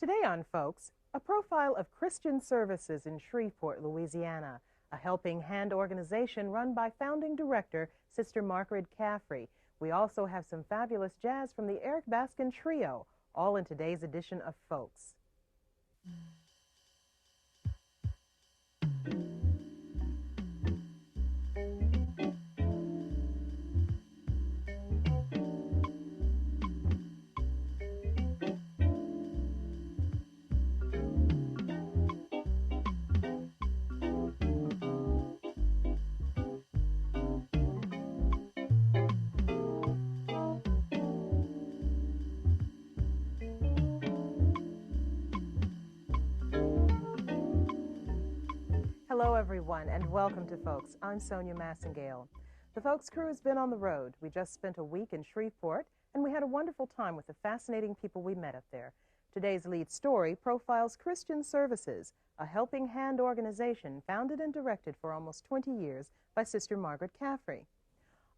Today on Folks, a profile of Christian Services in Shreveport, Louisiana, a helping hand organization run by founding director Sister Margaret Caffrey. We also have some fabulous jazz from the Eric Baskin Trio, all in today's edition of Folks. Hello everyone and welcome to Folks. I'm Sonya Masingale. The Folks crew has been on the road. We just spent a week in Shreveport and we had a wonderful time with the fascinating people we met up there. Today's lead story profiles Christian Services, a helping hand organization founded and directed for almost 20 years by Sister Margaret Caffrey.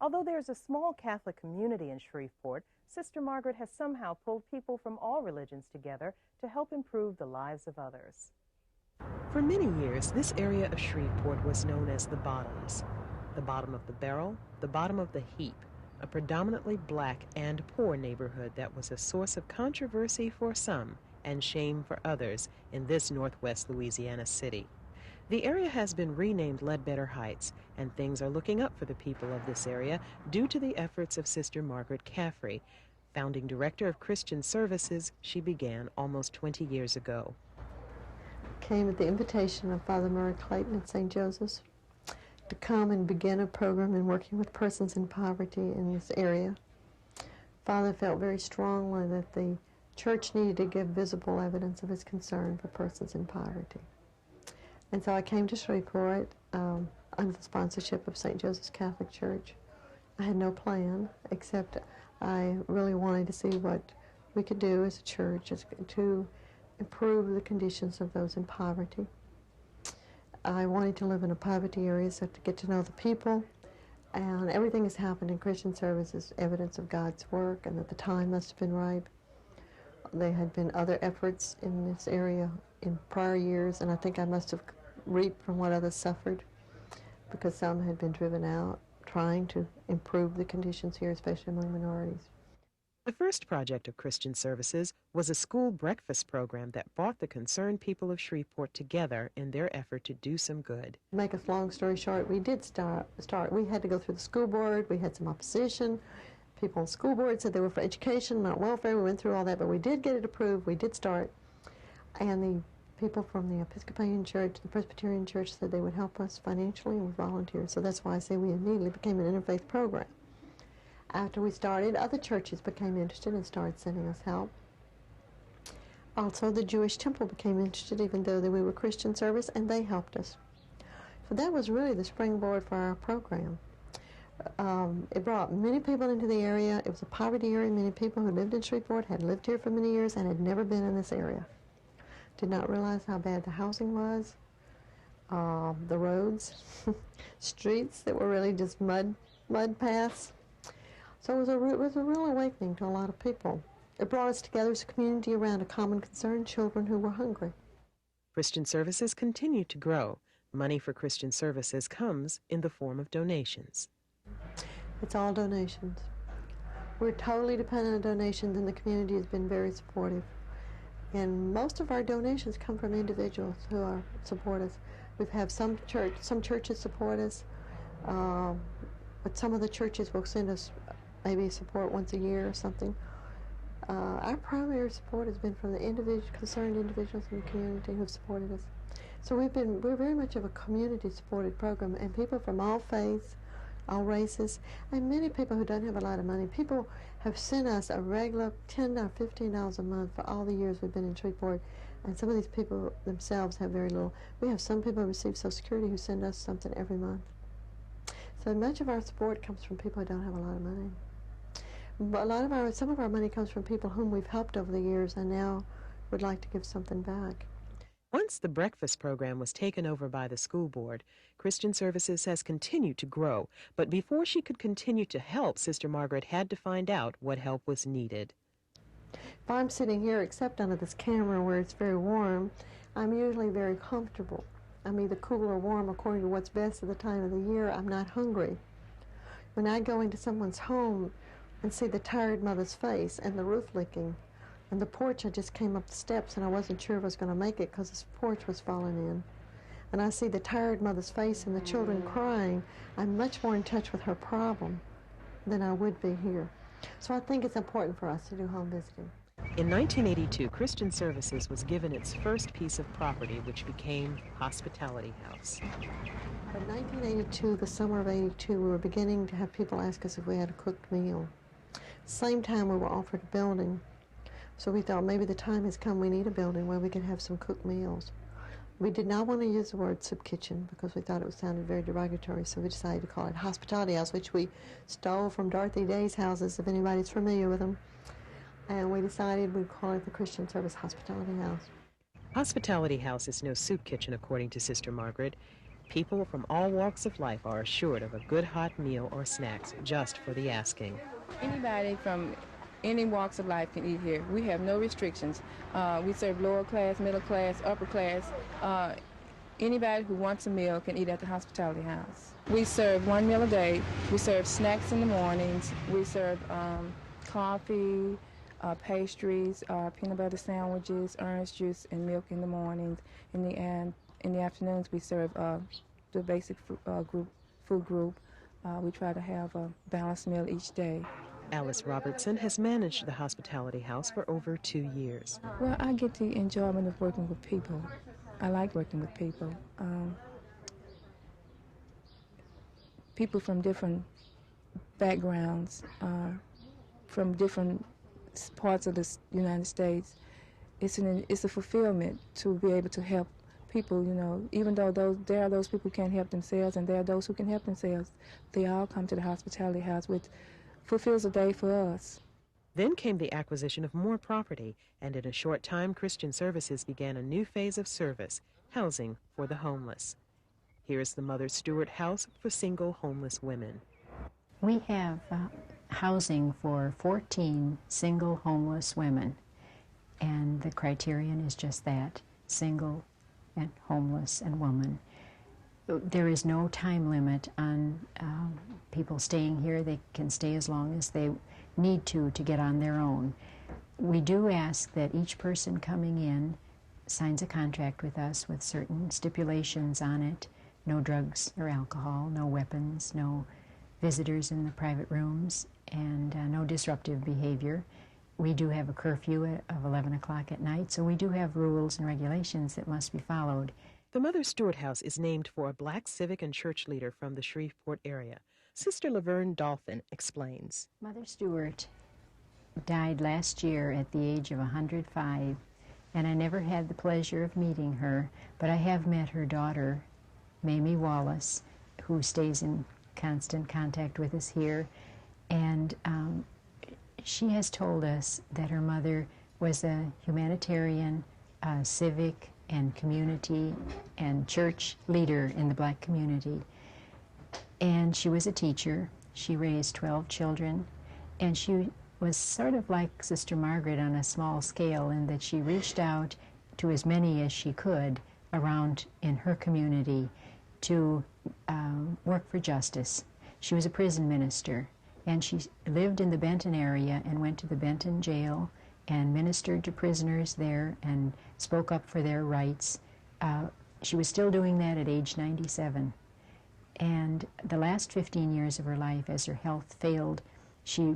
Although there's a small Catholic community in Shreveport, Sister Margaret has somehow pulled people from all religions together to help improve the lives of others. For many years, this area of Shreveport was known as the Bottoms. The bottom of the barrel, the bottom of the heap, a predominantly black and poor neighborhood that was a source of controversy for some and shame for others in this northwest Louisiana city. The area has been renamed Ledbetter Heights, and things are looking up for the people of this area due to the efforts of Sister Margaret Caffrey. Founding director of Christian Services, she began almost 20 years ago. Came at the invitation of Father Murray Clayton at St. Joseph's to come and begin a program in working with persons in poverty in this area. Father felt very strongly that the church needed to give visible evidence of his concern for persons in poverty. And so I came to Shreveport under the sponsorship of St. Joseph's Catholic Church. I had no plan, except I really wanted to see what we could do as a church to improve the conditions of those in poverty. I wanted to live in a poverty area, so to get to know the people, and everything has happened in Christian Services, evidence of God's work, and that the time must have been right. There had been other efforts in this area in prior years, and I think I must have reaped from what others suffered, because some had been driven out, trying to improve the conditions here, especially among minorities. The first project of Christian Services was a school breakfast program that brought the concerned people of Shreveport together in their effort to do some good. To make a long story short, we did start. We had to go through the school board. We had some opposition. People on the school board said they were for education, not welfare. We went through all that, but we did get it approved. We did start. And the people from the Episcopalian Church, the Presbyterian Church, said they would help us financially, and we volunteered. So that's why I say we immediately became an interfaith program. After we started, other churches became interested and started sending us help. Also, the Jewish Temple became interested, even though we were Christian Service, and they helped us. So that was really the springboard for our program. It brought many people into the area. It was a poverty area. Many people who lived in Shreveport had lived here for many years and had never been in this area. Did not realize how bad the housing was, the roads, streets that were really just mud paths. So it was a real awakening to a lot of people. It brought us together as a community around a common concern, children who were hungry. Christian Services continue to grow. Money for Christian Services comes in the form of donations. It's all donations. We're totally dependent on donations, and the community has been very supportive. And most of our donations come from individuals who support us. We've had some churches support us, but some of the churches will send us maybe support once a year or something. Our primary support has been from the concerned individuals in the community who have supported us. So we're very much of a community-supported program, and people from all faiths, all races, and many people who don't have a lot of money. People have sent us a regular $10 or $15 a month for all the years we've been in Shreveport, and some of these people themselves have very little. We have some people who receive Social Security who send us something every month. So much of our support comes from people who don't have a lot of money. But some of our money comes from people whom we've helped over the years and now would like to give something back. Once the breakfast program was taken over by the school board, Christian Services has continued to grow. But before she could continue to help, Sister Margaret had to find out what help was needed. If I'm sitting here, except under this camera where it's very warm, I'm usually very comfortable. I'm either cool or warm according to what's best at the time of the year. I'm not hungry. When I go into someone's home and see the tired mother's face and the roof leaking, and the porch, I just came up the steps and I wasn't sure if I was going to make it because this porch was falling in. And I see the tired mother's face and the children crying, I'm much more in touch with her problem than I would be here. So I think it's important for us to do home visiting. In 1982, Christian Services was given its first piece of property, which became Hospitality House. In 1982, the summer of 82, we were beginning to have people ask us if we had a cooked meal. Same time we were offered a building. So we thought maybe the time has come, we need a building where we can have some cooked meals. We did not want to use the word soup kitchen because we thought it sounded very derogatory, so we decided to call it Hospitality House, which we stole from Dorothy Day's houses, if anybody's familiar with them. And we decided we'd call it the Christian Service Hospitality House. Hospitality House is no soup kitchen, according to Sister Margaret. People from all walks of life are assured of a good hot meal or snacks just for the asking. Anybody from any walks of life can eat here. We have no restrictions. We serve lower class, middle class, upper class. Anybody who wants a meal can eat at the Hospitality House. We serve one meal a day. We serve snacks in the mornings. We serve coffee, pastries, peanut butter sandwiches, orange juice, and milk in the mornings. In the afternoons, we serve the basic food group. We try to have a balanced meal each day. Alice Robertson has managed the Hospitality House for over 2 years. Well, I get the enjoyment of working with people. I like working with people. People from different backgrounds, from different parts of the United States. It's a fulfillment to be able to help people, you know, even though there are those people who can't help themselves and there are those who can help themselves. They all come to the Hospitality House, which fulfills a day for us. Then came the acquisition of more property, and in a short time, Christian Services began a new phase of service, housing for the homeless. Here is the Mother Stewart House for single homeless women. We have housing for 14 single homeless women, and the criterion is just that, single and homeless and woman. There is no time limit on people staying here. They can stay as long as they need to get on their own. We do ask that each person coming in signs a contract with us with certain stipulations on it. No drugs or alcohol, no weapons, no visitors in the private rooms, and no disruptive behavior. We do have a curfew of 11 o'clock at night, so we do have rules and regulations that must be followed. The Mother Stewart House is named for a black civic and church leader from the Shreveport area. Sister Laverne Dolphin explains. Mother Stewart died last year at the age of 105, and I never had the pleasure of meeting her, but I have met her daughter, Mamie Wallace, who stays in constant contact with us here, and she has told us that her mother was a humanitarian, civic, and community and church leader in the black community. And she was a teacher. She raised 12 children, and she was sort of like Sister Margaret on a small scale in that she reached out to as many as she could around in her community to work for justice. She was a prison minister, and she lived in the Benton area and went to the Benton jail and ministered to prisoners there and spoke up for their rights. She was still doing that at age 97. And the last 15 years of her life, as her health failed, she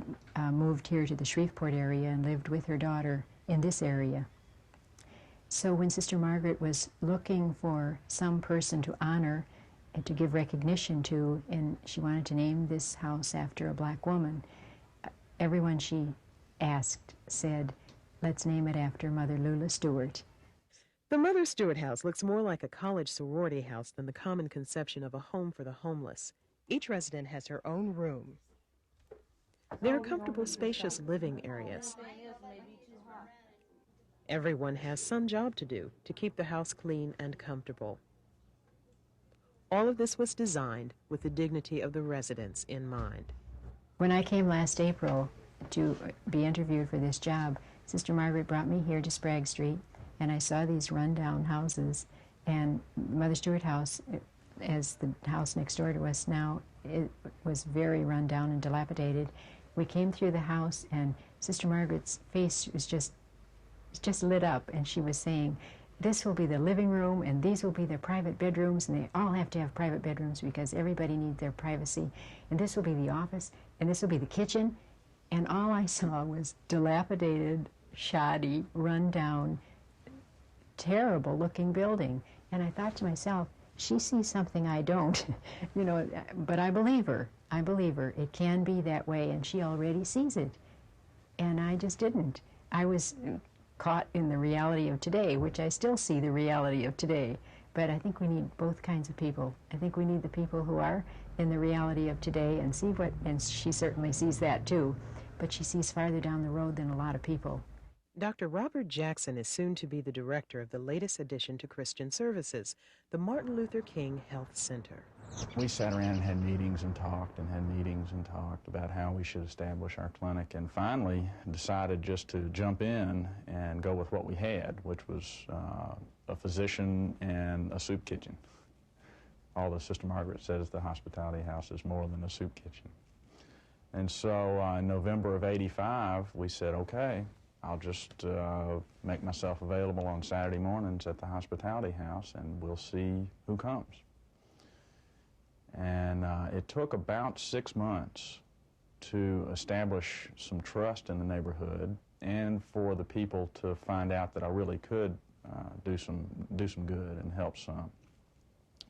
moved here to the Shreveport area and lived with her daughter in this area. So when Sister Margaret was looking for some person to honor and to give recognition to, and she wanted to name this house after a black woman, everyone she asked said, let's name it after Mother Lula Stewart. The Mother Stewart House looks more like a college sorority house than the common conception of a home for the homeless. Each resident has her own room. There are comfortable, spacious living areas. Everyone has some job to do to keep the house clean and comfortable. All of this was designed with the dignity of the residents in mind. When I came last April, to be interviewed for this job, Sister Margaret brought me here to Sprague Street, and I saw these rundown houses, and Mother Stewart House, as the house next door to us now, it was very rundown and dilapidated. We came through the house, and Sister Margaret's face was just lit up, and she was saying, this will be the living room, and these will be their private bedrooms, and they all have to have private bedrooms because everybody needs their privacy. And this will be the office, and this will be the kitchen. And all I saw was dilapidated, shoddy, run-down, terrible-looking building. And I thought to myself, she sees something I don't, you know, but I believe her. I believe her. It can be that way, and she already sees it. And I just didn't. I was caught in the reality of today, which I still see the reality of today. But I think we need both kinds of people. I think we need the people who are in the reality of today and see what, and she certainly sees that too, but she sees farther down the road than a lot of people. Dr. Robert Jackson is soon to be the director of the latest addition to Christian Services, the Martin Luther King Health Center. We sat around and had meetings and talked and had meetings and talked about how we should establish our clinic, and finally decided just to jump in and go with what we had, which was a physician and a soup kitchen. Although Sister Margaret says the hospitality house is more than a soup kitchen. And so in November of '85, we said, okay, I'll just make myself available on Saturday mornings at the hospitality house, and we'll see who comes. And it took about 6 months to establish some trust in the neighborhood and for the people to find out that I really could do some good and help some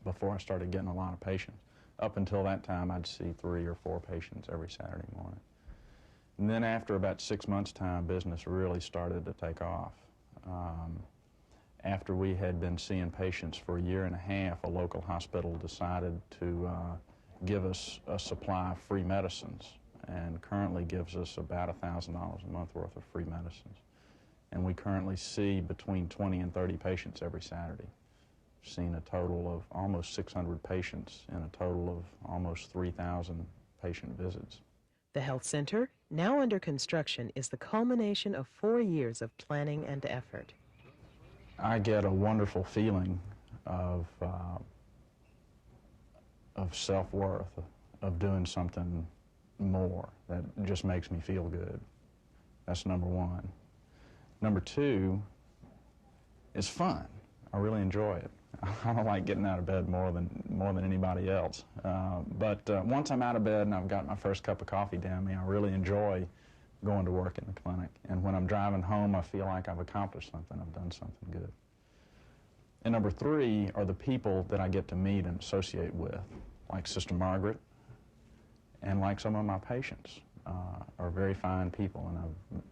before I started getting a lot of patients. Up until that time, I'd see 3 or 4 patients every Saturday morning. And then after about 6 months' time, business really started to take off. After we had been seeing patients for a year and a half, a local hospital decided to give us a supply of free medicines, and currently gives us about $1,000 a month worth of free medicines. And we currently see between 20 and 30 patients every Saturday. We've seen a total of almost 600 patients and a total of almost 3,000 patient visits. The health center, now under construction, is the culmination of 4 years of planning and effort. I get a wonderful feeling of self-worth, of doing something more that just makes me feel good. That's number one. Number two, it's fun. I really enjoy it. I don't like getting out of bed more than anybody else. But once I'm out of bed and I've got my first cup of coffee down me, I really enjoy going to work in the clinic. And when I'm driving home, I feel like I've accomplished something. I've done something good. And number three are the people that I get to meet and associate with, like Sister Margaret and like some of my patients are very fine people, and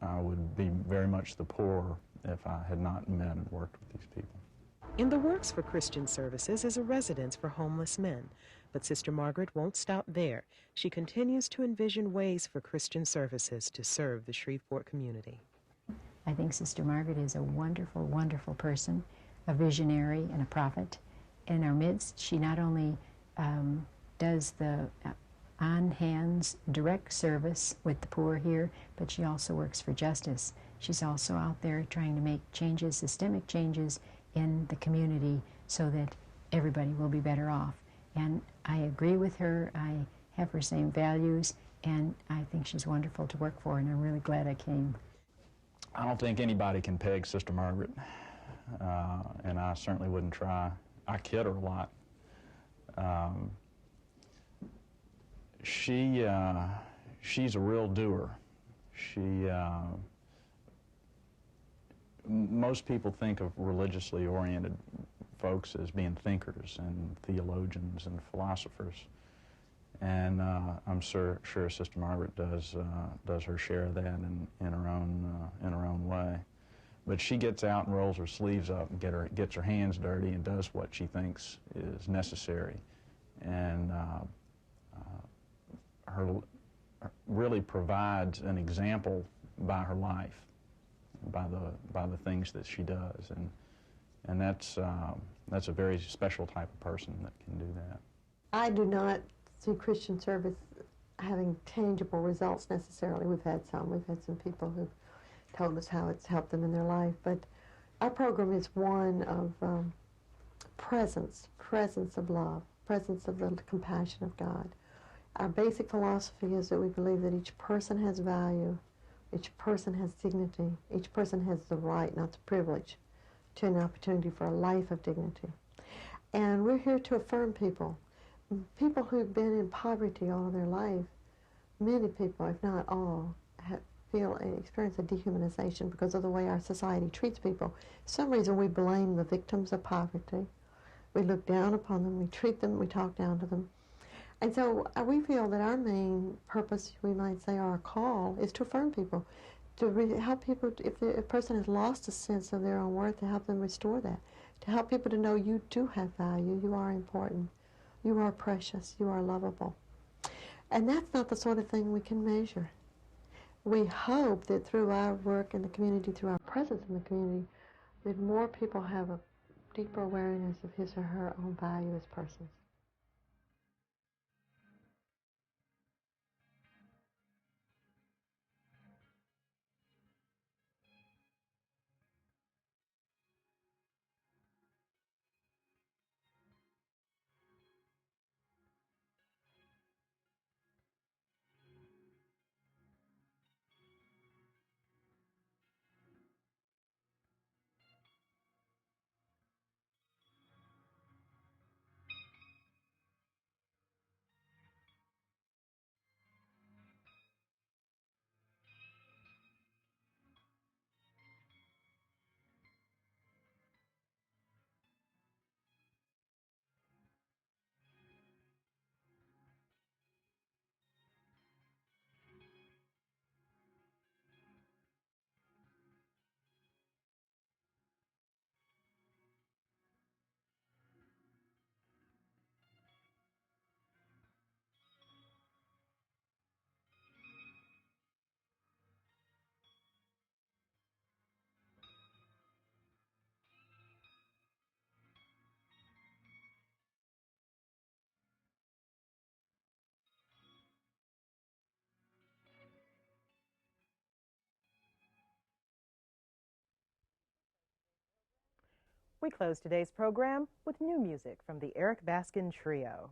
I would be very much the poorer if I had not met and worked with these people. In the works for Christian Services is a residence for homeless men, but Sister Margaret won't stop there. She continues to envision ways for Christian Services to serve the Shreveport community. I think Sister Margaret is a wonderful, wonderful person, a visionary and a prophet. In our midst, she not only does the on-hands direct service with the poor here, but she also works for justice. She's also out there trying to make changes, systemic changes in the community so that everybody will be better off. And I agree with her. I have her same values, and I think she's wonderful to work for, and I'm really glad I came. I don't think anybody can peg Sister Margaret, and I certainly wouldn't try. I kid her a lot. She's a real doer. Most people think of religiously oriented folks as being thinkers and theologians and philosophers, and I'm sure Sister Margaret does her share of that in her own way. But she gets out and rolls her sleeves up and gets her hands dirty and does what she thinks is necessary, and really provides an example by her life, by the things that she does, and that's a very special type of person that can do that. I do not see Christian service having tangible results necessarily. We've had some people who've told us how it's helped them in their life, but our program is one of presence of love, presence of the compassion of God. Our basic philosophy is that we believe that each person has value, each person has dignity, each person has the right, not the privilege, to an opportunity for a life of dignity. And we're here to affirm people who've been in poverty all of their life. Many people, if not all, feel and experience a dehumanization because of the way our society treats people. For some reason we blame the victims of poverty. We look down upon them, we treat them, we talk down to them. And so we feel that our main purpose, we might say, our call, is to affirm people, to help people, if a person has lost a sense of their own worth, to help them restore that, to help people to know you do have value, you are important, you are precious, you are lovable. And that's not the sort of thing we can measure. We hope that through our work in the community, through our presence in the community, that more people have a deeper awareness of his or her own value as persons. We close today's program with new music from the Eric Baskin Trio.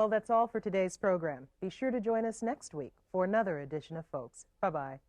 Well, that's all for today's program. Be sure to join us next week for another edition of Folks. Bye-bye.